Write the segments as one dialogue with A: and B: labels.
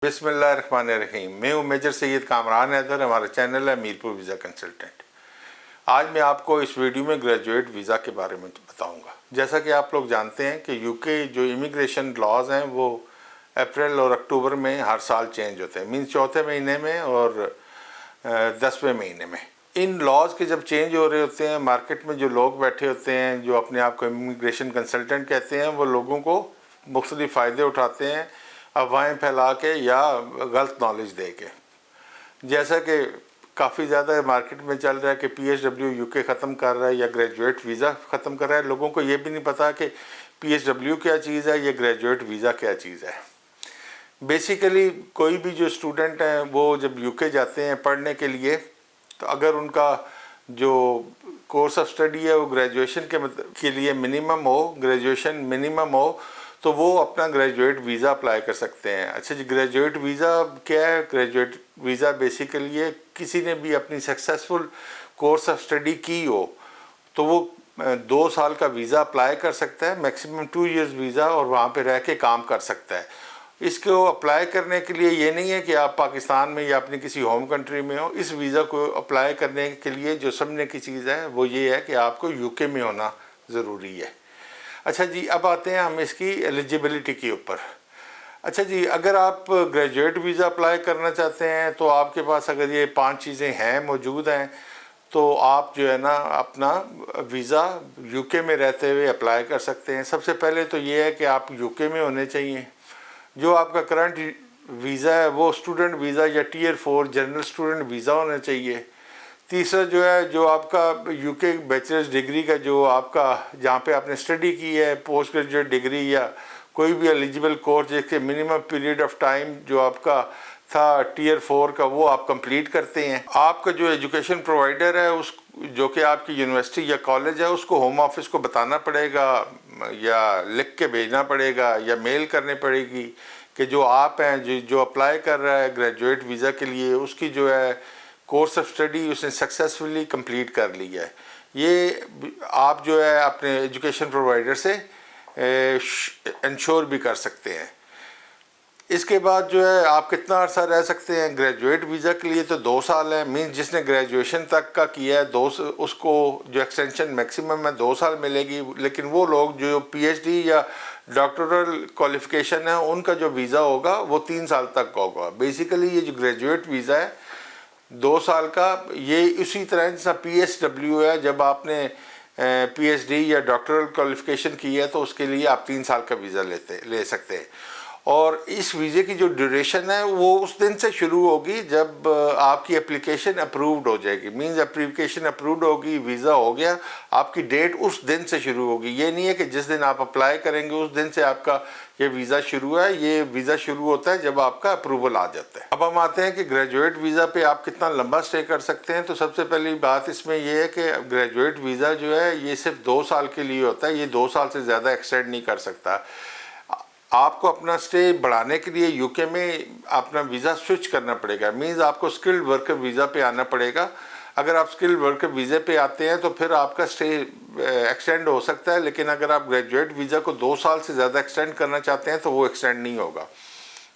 A: बिस्मिल्लाहिर्रहमानिर्रहीम। मैं हूँ मेजर सैयद कामरान हैदर। हमारा चैनल है मीरपुर वीज़ा कंसल्टेंट। आज मैं आपको इस वीडियो में ग्रेजुएट वीज़ा के बारे में बताऊंगा। जैसा कि आप लोग जानते हैं कि यूके जो इमिग्रेशन लॉज हैं वो अप्रैल और अक्टूबर में हर साल चेंज होते हैं, मीन्स चौथे महीने में और 10वें महीने में। इन लॉज के जब चेंज हो रहे होते हैं, मार्केट में जो लोग बैठे होते हैं जो अपने आप को इमिग्रेशन कंसल्टेंट कहते हैं, वो लोगों को मुख्तलिफ फ़ायदे उठाते हैं अफवाहें फैला के या गलत नॉलेज दे के। जैसा कि काफ़ी ज़्यादा मार्केट में चल रहा है कि PSW यूके ख़त्म कर रहा है या ग्रेजुएट वीज़ा ख़त्म कर रहा है। लोगों को ये भी नहीं पता कि PSW क्या चीज़ है या ग्रेजुएट वीज़ा क्या चीज़ है। बेसिकली कोई भी जो स्टूडेंट हैं वो जब यूके जाते हैं पढ़ने के लिए, तो अगर उनका जो कोर्स ऑफ स्टडी है वो ग्रेजुएशन के लिए मिनिमम हो, ग्रेजुएशन मिनिमम हो, तो वो अपना ग्रेजुएट वीज़ा अप्लाई कर सकते हैं। अच्छा जी, ग्रेजुएट वीज़ा क्या है? ग्रेजुएट वीज़ा बेसिकली है किसी ने भी अपनी सक्सेसफुल कोर्स ऑफ स्टडी की हो तो वो 2 साल का वीज़ा अप्लाई कर सकता है, मैक्सिमम 2 इयर्स वीज़ा, और वहाँ पे रह के काम कर सकता है। इसको अप्लाई करने के लिए ये नहीं है कि आप पाकिस्तान में या अपनी किसी होम कंट्री में हो। इस वीज़ा को अप्लाई करने के लिए जो समझने की चीज़ है वो ये है कि आपको यूके में होना ज़रूरी है। अच्छा जी, अब आते हैं हम इसकी एलिजिबिलिटी के ऊपर। अच्छा जी, अगर आप ग्रेजुएट वीज़ा अप्लाई करना चाहते हैं तो आपके पास अगर ये 5 चीज़ें हैं, मौजूद हैं, तो आप जो है ना अपना वीज़ा यूके में रहते हुए अप्लाई कर सकते हैं। सबसे पहले तो ये है कि आप यूके में होने चाहिए। जो आपका करंट वीज़ा है वो स्टूडेंट वीज़ा या Tier 4 जनरल स्टूडेंट वीज़ा होना चाहिए। तीसरा जो है, जो आपका यूके बैचलर्स डिग्री का जो आपका जहाँ पे आपने स्टडी की है, पोस्ट ग्रेजुएट डिग्री या कोई भी एलिजिबल कोर्स जिसके मिनिमम पीरियड ऑफ टाइम जो आपका था Tier 4 का, वो आप कंप्लीट करते हैं। आपका जो एजुकेशन प्रोवाइडर है उस जो कि आपकी यूनिवर्सिटी या कॉलेज है, उसको होम ऑफिस को बताना पड़ेगा या लिख के भेजना पड़ेगा या मेल करनी पड़ेगी कि जो आप हैं जो अप्लाई कर रहा है ग्रेजुएट वीज़ा के लिए, उसकी जो है कोर्स ऑफ स्टडी उसने सक्सेसफुली कंप्लीट कर लिया है। ये आप जो है अपने एजुकेशन प्रोवाइडर से इंश्योर भी कर सकते हैं। इसके बाद जो है आप कितना अर्सा रह सकते हैं ग्रेजुएट वीज़ा के लिए, तो 2 साल है। मीन्स जिसने ग्रेजुएशन तक का किया है उसको जो एक्सटेंशन मैक्सिमम है 2 साल मिलेगी। लेकिन वो लोग जो PhD या डॉक्टरल क्वालिफ़िकेशन है उनका जो वीज़ा होगा वो 3 साल तक का होगा। बेसिकली ये जो ग्रेजुएट वीज़ा है 2 साल का, ये इसी तरह जैसा PSW है, जब आपने PhD या डॉक्टरल क्वालिफ़िकेशन की है तो उसके लिए आप 3 साल का वीज़ा ले सकते हैं। और इस वीज़े की जो ड्यूरेशन है वो उस दिन से शुरू होगी जब आपकी एप्लीकेशन अप्रूव्ड हो जाएगी। मींस एप्लीकेशन अप्रूव्ड होगी, वीज़ा हो गया, आपकी डेट उस दिन से शुरू होगी। ये नहीं है कि जिस दिन आप अप्लाई करेंगे उस दिन से आपका ये वीज़ा शुरू है। ये वीज़ा शुरू होता है जब आपका अप्रूवल आ जाता है। अब हम आते हैं कि ग्रेजुएट वीज़ा पे आप कितना लंबा स्टे कर सकते हैं। तो सबसे पहली बात इसमें यह है कि ग्रेजुएट वीज़ा जो है ये सिर्फ 2 साल के लिए होता है। ये 2 साल से ज़्यादा एक्सटेंड नहीं कर सकता। आपको अपना स्टे बढ़ाने के लिए यूके में अपना वीज़ा स्विच करना पड़ेगा। मींस आपको स्किल्ड वर्कर वीज़ा पे आना पड़ेगा। अगर आप स्किल्ड वर्कर वीज़े पे आते हैं तो फिर आपका स्टे एक्सटेंड हो सकता है, लेकिन अगर आप ग्रेजुएट वीज़ा को 2 साल से ज़्यादा एक्सटेंड करना चाहते हैं तो वो एक्सटेंड नहीं होगा।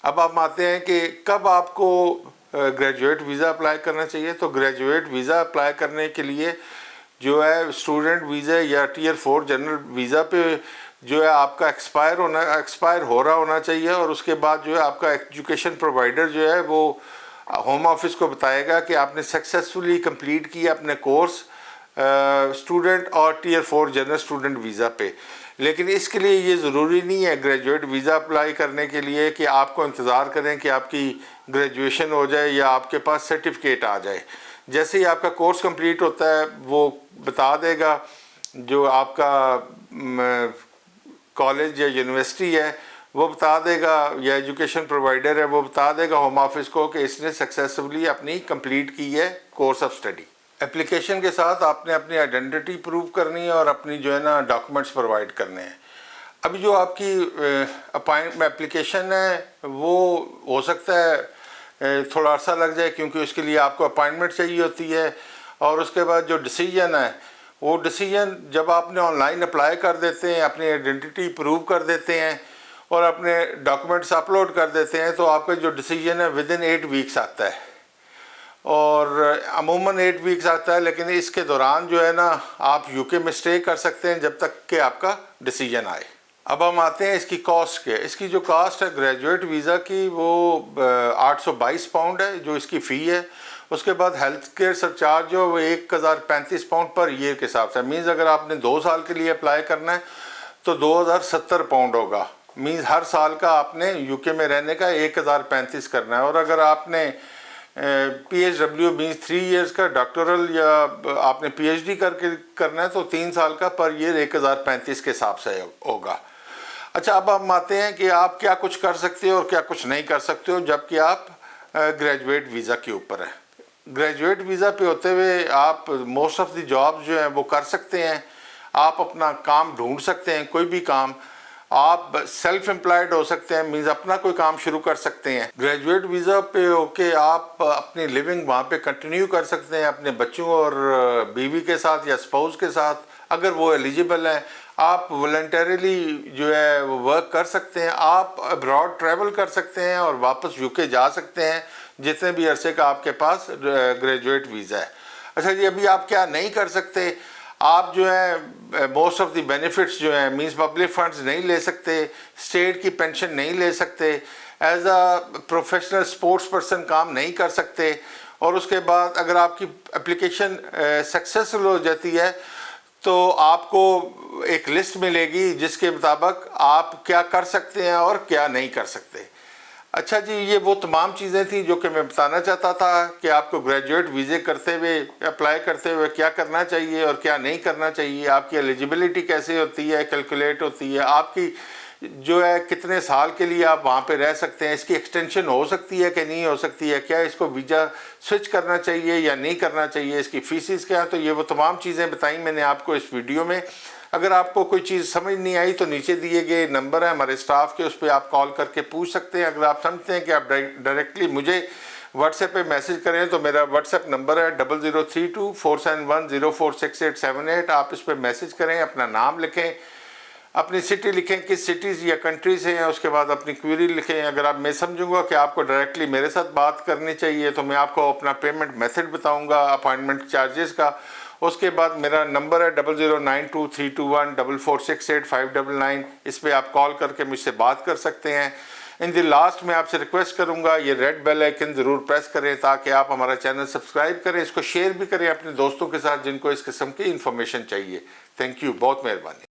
A: अब आप आते हैं कि कब आपको ग्रेजुएट वीज़ा अप्लाई करना चाहिए। तो ग्रेजुएट वीज़ा अप्लाई करने के लिए जो है स्टूडेंट वीज़ा या Tier 4 जनरल वीज़ा पे जो है आपका एक्सपायर हो रहा होना चाहिए, और उसके बाद जो है आपका एजुकेशन प्रोवाइडर जो है वो होम ऑफिस को बताएगा कि आपने सक्सेसफुली कंप्लीट किया अपने कोर्स स्टूडेंट और Tier 4 जनरल स्टूडेंट वीज़ा पे। लेकिन इसके लिए ये ज़रूरी नहीं है ग्रेजुएट वीज़ा अप्लाई करने के लिए कि आपको इंतज़ार करें कि आपकी ग्रेजुएशन हो जाए या आपके पास सर्टिफिकेट आ जाए। जैसे ही आपका कोर्स कंप्लीट होता है वो बता देगा, जो आपका कॉलेज या यूनिवर्सिटी है वो बता देगा, या एजुकेशन प्रोवाइडर है वो बता देगा होम ऑफिस को कि इसने सक्सेसफुली अपनी कंप्लीट की है कोर्स ऑफ स्टडी। एप्लीकेशन के साथ आपने अपनी आइडेंटिटी प्रूव करनी है और अपनी जो है ना डॉक्यूमेंट्स प्रोवाइड करने हैं। अभी जो आपकी एप्लीकेशन है वो हो सकता है थोड़ा अर्सा लग जाए, क्योंकि उसके लिए आपको अपॉइंटमेंट चाहिए होती है। और उसके बाद जो डिसीजन है वो डिसीजन जब आपने ऑनलाइन अप्लाई कर देते हैं, अपनी आइडेंटिटी प्रूव कर देते हैं, اور اپنے ڈاکومنٹس اپلوڈ کر دیتے ہیں تو آپ کا جو ڈیسیجن ہے ود ان 8 ویکس آتا ہے، اور عموماً 8 ویکس آتا ہے، لیکن اس کے دوران جو ہے نا آپ یو کے میں اسٹے کر سکتے ہیں جب تک کہ آپ کا ڈیسیجن آئے۔ اب ہم آتے ہیں اس کی کاسٹ کے۔ اس کی جو کاسٹ ہے گریجویٹ ویزا کی وہ 822 پاؤنڈ ہے جو اس کی فی ہے۔ اس کے بعد ہیلتھ کیئر سرچارج جو وہ 1035 پاؤنڈ پر ایئر کے حساب سے، مینز اگر آپ نے 2 سال کے لیے اپلائی کرنا ہے تو 2070 پاؤنڈ ہوگا، مینز ہر سال کا آپ نے یو کے میں رہنے کا 1035 کرنا ہے۔ اور اگر آپ نے P H W means 3 years کا ڈاکٹرل یا آپ نے پی ایچ ڈی کر کے کرنا ہے تو 3 سال کا پر ایئر 1035 کے حساب سے ہوگا۔ اچھا، اب ہم آتے ہیں کہ آپ کیا کچھ کر سکتے ہو اور کیا کچھ نہیں کر سکتے ہو جب کہ آپ گریجویٹ ویزا کے اوپر ہیں۔ گریجویٹ ویزا پہ ہوتے ہوئے آپ موسٹ آف دی جابز جو ہیں وہ کر سکتے ہیں، آپ اپنا کام ڈھونڈ سکتے ہیں، کوئی بھی کام، آپ سیلف امپلائڈ ہو سکتے ہیں، مینز اپنا کوئی کام شروع کر سکتے ہیں۔ گریجویٹ ویزا پہ ہو کے آپ اپنی لیونگ وہاں پہ کنٹینیو کر سکتے ہیں اپنے بچوں اور بیوی کے ساتھ یا اسپاؤس کے ساتھ، اگر وہ ایلیجیبل ہیں۔ آپ والنٹریلی جو ہے وہ ورک کر سکتے ہیں، آپ ابراڈ ٹریول کر سکتے ہیں اور واپس یو کے جا سکتے ہیں جتنے بھی عرصے کا آپ کے پاس گریجویٹ ویزا ہے۔ اچھا جی، ابھی آپ کیا نہیں کر سکتے؟ آپ جو ہے موسٹ آف دی بینیفٹس جو ہیں مینز پبلک فنڈز نہیں لے سکتے، اسٹیٹ کی پینشن نہیں لے سکتے، as a professional sports person کام نہیں کر سکتے، اور اس کے بعد اگر آپ کی اپلیکیشن سکسیسفل ہو جاتی ہے تو آپ کو ایک لسٹ ملے گی جس کے مطابق آپ کیا کر سکتے ہیں اور کیا نہیں کر سکتے۔ اچھا جی، یہ وہ تمام چیزیں تھیں جو کہ میں بتانا چاہتا تھا کہ آپ کو گریجویٹ ویزے کرتے ہوئے، اپلائی کرتے ہوئے کیا کرنا چاہیے اور کیا نہیں کرنا چاہیے، آپ کی ایلیجیبلٹی کیسے ہوتی ہے، کیلکولیٹ ہوتی ہے، آپ کی جو ہے کتنے سال کے لیے آپ وہاں پہ رہ سکتے ہیں، اس کی ایکسٹینشن ہو سکتی ہے کہ نہیں ہو سکتی ہے، کیا اس کو ویزا سوئچ کرنا چاہیے یا نہیں کرنا چاہیے، اس کی فیسز کیا ہیں۔ تو یہ وہ تمام چیزیں بتائیں میں نے آپ کو اس ویڈیو میں۔ اگر آپ کو کوئی چیز سمجھ نہیں آئی تو نیچے دیے گئے نمبر ہیں ہمارے اسٹاف کے، اس پہ آپ کال کر کے پوچھ سکتے ہیں۔ اگر آپ سمجھتے ہیں کہ آپ ڈائریکٹلی مجھے واٹس ایپ پہ میسج کریں تو میرا واٹس ایپ نمبر ہے 003247104678۔ آپ اس پہ میسج کریں، اپنا نام لکھیں، اپنی سٹی لکھیں، کس سٹیز یا کنٹری سے ہیں، اس کے بعد اپنی کوئری لکھیں۔ اگر آپ میں سمجھوں گا کہ آپ کو ڈائریکٹلی میرے ساتھ بات کرنی چاہیے تو میں آپ کو اپنا پیمنٹ میتھڈ بتاؤں گا اپائنٹمنٹ چارجز کا۔ اس کے بعد میرا نمبر ہے 009232146859، اس پہ آپ کال کر کے مجھ سے بات کر سکتے ہیں۔ ان دی لاسٹ میں آپ سے ریکویسٹ کروں گا یہ ریڈ بیل آئیکن ضرور پریس کریں تاکہ آپ ہمارا چینل سبسکرائب کریں، اس کو شیئر بھی کریں اپنے دوستوں کے ساتھ جن کو اس قسم کی انفارمیشن چاہیے۔ تھینک یو، بہت مہربانی۔